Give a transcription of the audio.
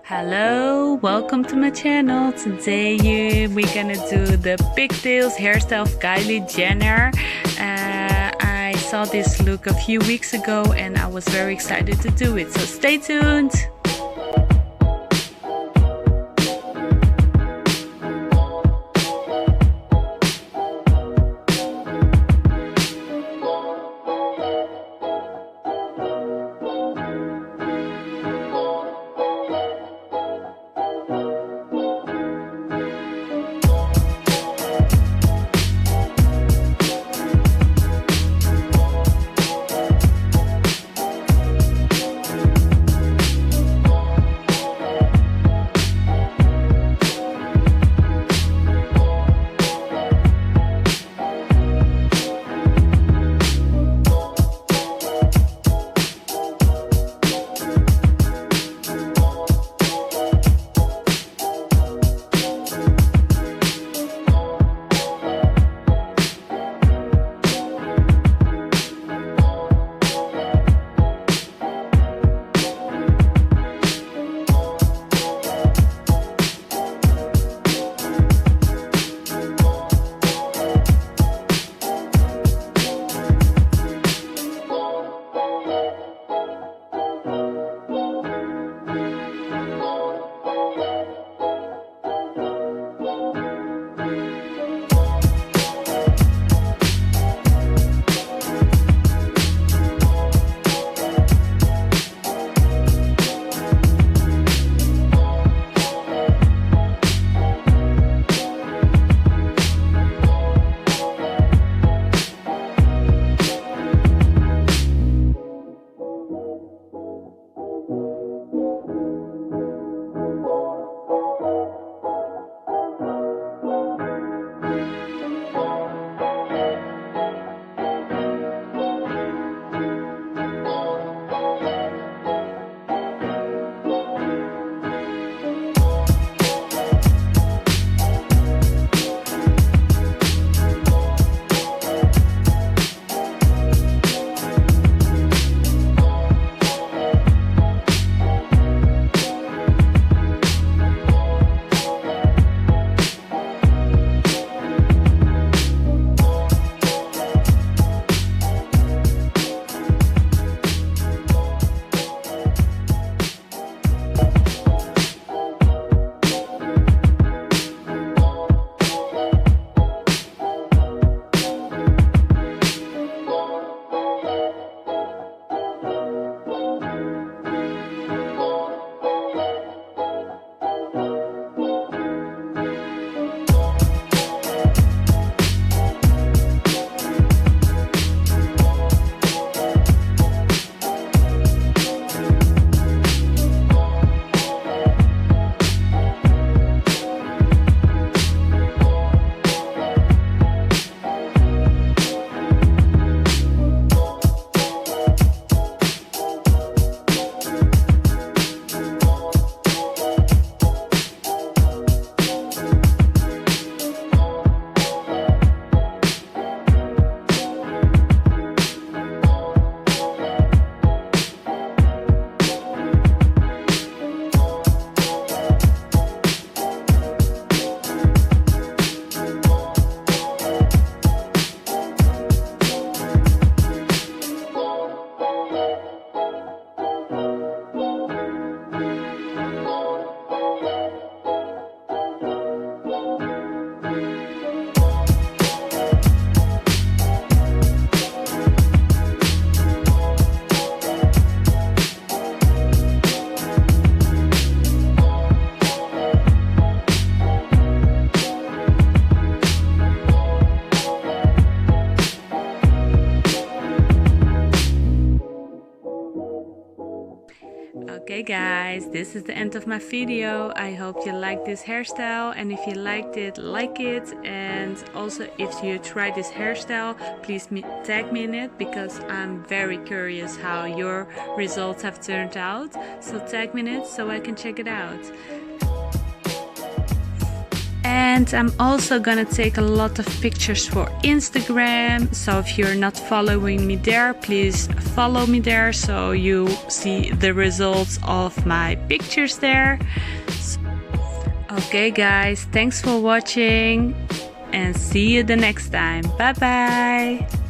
Hello, welcome to my channel. Today we're gonna do the Pigtails hairstyle of Kylie Jenner. I saw this look a few weeks ago and I was very excited to do it, so stay tuned. Okay guys, this is the end of my video. I hope you liked this hairstyle, and if you liked it, like it. And also if you try this hairstyle, please tag me in it, because I'm very curious how your results have turned out. So tag me in it so I can check it out. And I'm also gonna take a lot of pictures for Instagram, so if you're not following me there, please follow me there so you see the results of my pictures there. Okay guys, thanks for watching and see you the next time. Bye bye.